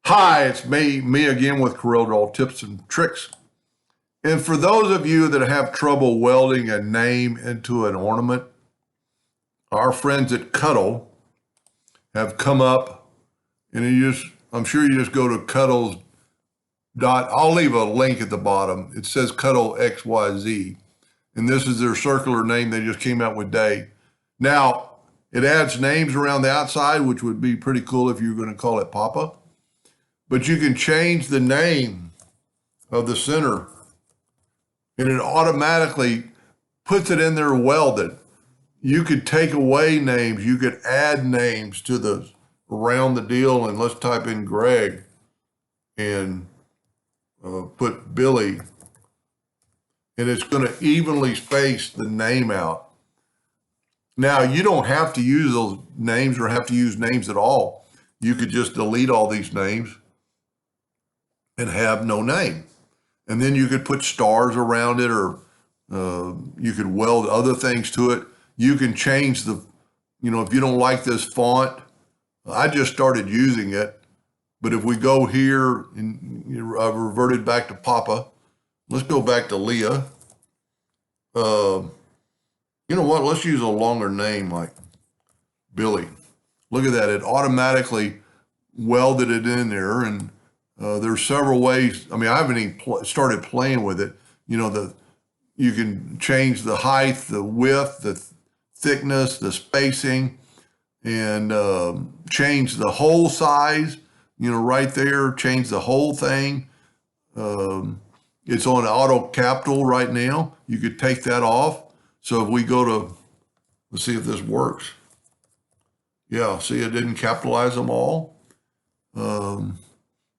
Hi, it's me again with CorelDraw tips and tricks. And for those of you that have trouble welding a name into an ornament, our friends at Cuttle have come up, and I'm sure you just go to Cuttle's dot. I'll leave a link at the bottom. It says Cuttle XYZ, and this is their circular name they just came out with day. Now, it adds names around the outside, which would be pretty cool if you were going to call it Papa. But you can change the name of the center, and it automatically puts it in there welded. You could take away names. You could add names to the around the deal, and let's type in Greg and put Billy, and it's going to evenly space the name out. Now, you don't have to use those names or have to use names at all. You could just delete all these names and have no name. And then you could put stars around it, or you could weld other things to it. You can change if you don't like this font, I just started using it. But if we go here and I've reverted back to Papa, let's go back to Leah. You know what? Let's use a longer name like Billy. Look at that. It automatically welded it in there. And there's several ways. I mean, I haven't even started playing with it. You can change the height, the width, the thickness, the spacing, and change the whole size, right there, change the whole thing. It's on auto capital right now. You could take that off. So if we go to, let's see if this works. Yeah, see, it didn't capitalize them all.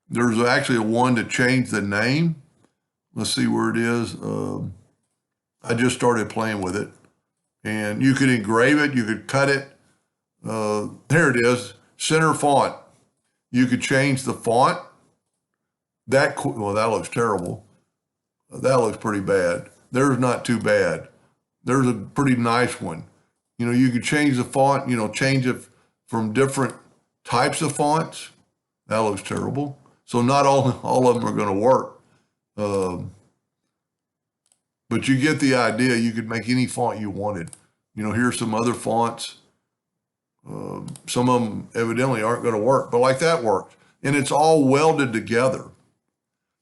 There's actually one to change the name. Let's see where it is. I just started playing with it. And you could engrave it. You could cut it. There it is, center font. You could change the font. Well, that looks terrible. That looks pretty bad. There's not too bad. There's a pretty nice one. You could change the font, change it from different types of fonts. That looks terrible. So not all of them are going to work. But you get the idea. You could make any font you wanted. Here's some other fonts. Some of them evidently aren't going to work, but like that works. And it's all welded together.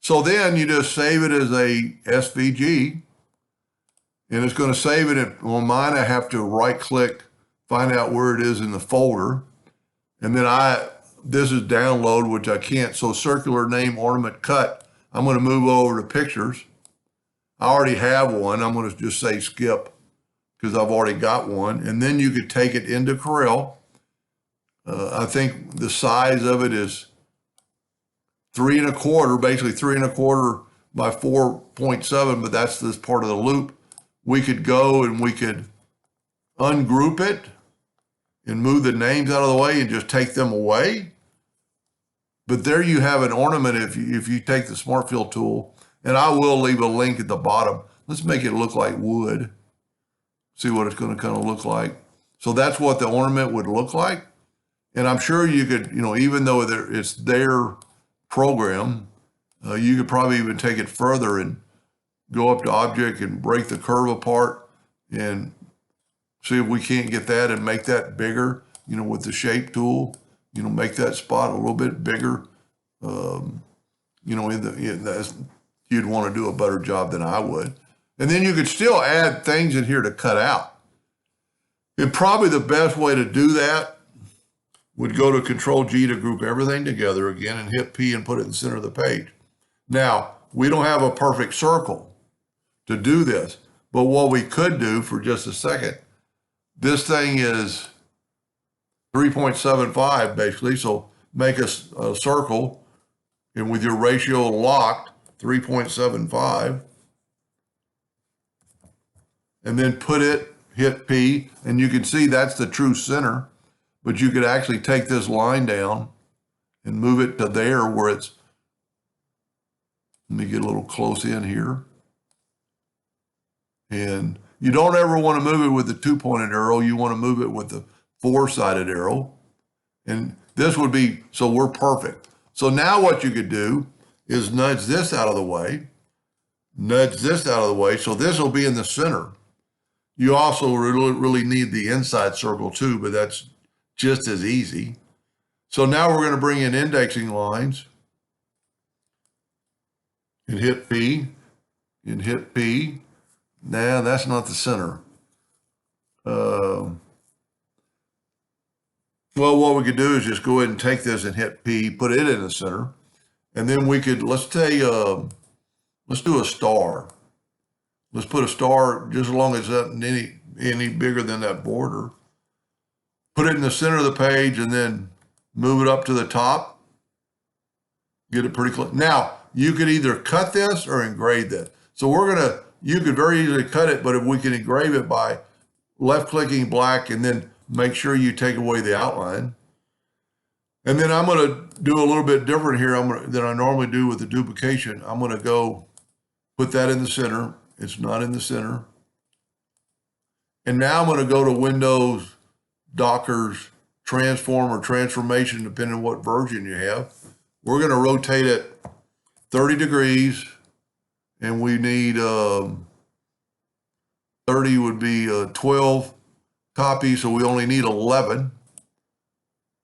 So then you just save it as a SVG, and it's going to save it. On mine, I have to right click, find out where it is in the folder. And then this is download, which I can't. So circular name ornament cut. I'm going to move over to pictures. I already have one. I'm going to just say skip because I've already got one. And then you could take it into Corel. I think the size of it is 3 1/4, basically 3 1/4 by 4.7, but that's this part of the loop. We could go and we could ungroup it and move the names out of the way and just take them away. But there you have an ornament if you take the Smart Fill tool, and I will leave a link at the bottom. Let's make it look like wood. See what it's going to kind of look like. So that's what the ornament would look like. And I'm sure you could, even though it's their program, you could probably even take it further and go up to object and break the curve apart and see if we can't get that and make that bigger, with the shape tool, make that spot a little bit bigger. You'd want to do a better job than I would. And then you could still add things in here to cut out. And probably the best way to do that would go to Control G to group everything together again and hit P and put it in the center of the page. Now, we don't have a perfect circle to do this, but what we could do for just a second, this thing is 3.75 basically, so make a circle, and with your ratio locked, 3.75, and then hit P, and you can see that's the true center. But you could actually take this line down and move it to there where it's, let me get a little close in here. And you don't ever want to move it with the 2-pointed arrow. You want to move it with the 4-sided arrow. And this would be, so we're perfect. So now what you could do is nudge this out of the way, nudge this out of the way. So this will be in the center. You also really need the inside circle too, but that's just as easy. So now we're going to bring in indexing lines and hit P and hit P. Nah, that's not the center. Well, what we could do is just go ahead and take this and hit P, put it in the center. And then we could, let's say, let's do a star. Let's put a star just as long as it's not any bigger than that border. Put it in the center of the page and then move it up to the top. Get it pretty close. Now, you could either cut this or engrave this. So you could very easily cut it, but if we can engrave it by left-clicking black and then make sure you take away the outline. And then I'm going to do a little bit different here than I normally do with the duplication. I'm going to go put that in the center. It's not in the center. And now I'm going to go to Windows, Docker's Transform or Transformation, depending on what version you have. We're going to rotate it 30 degrees, and we need 30 would be 12 copies, so we only need 11.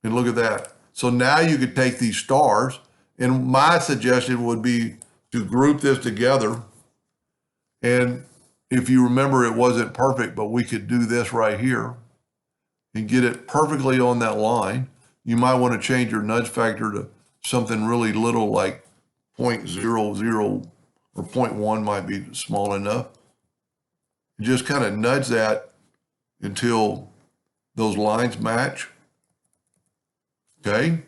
And look at that. So now you could take these stars, and my suggestion would be to group this together. And if you remember, it wasn't perfect, but we could do this right here and get it perfectly on that line. You might want to change your nudge factor to something really little like 0.00 or 0.1 might be small enough. Just kind of nudge that until those lines match. Okay.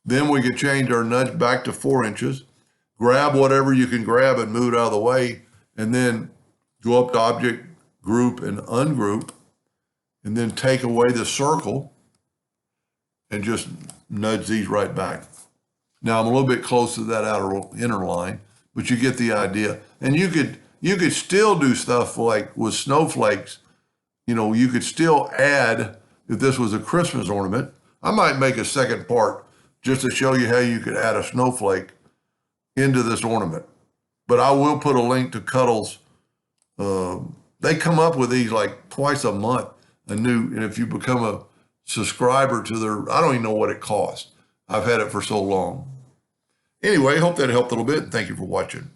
Then we could change our nudge back to 4 inches. Grab whatever you can grab and move it out of the way, and then go up to Object, Group, and Ungroup, and then take away the circle and just nudge these right back. Now I'm a little bit close to that inner line, but you get the idea. And you could still do stuff like with snowflakes. You know, you could still add, if this was a Christmas ornament, I might make a second part just to show you how you could add a snowflake into this ornament. But I will put a link to Cuttle's. They come up with these like twice a month, and if you become a subscriber to their, I don't even know what it costs. I've had it for so long. Anyway, hope that helped a little bit, and thank you for watching.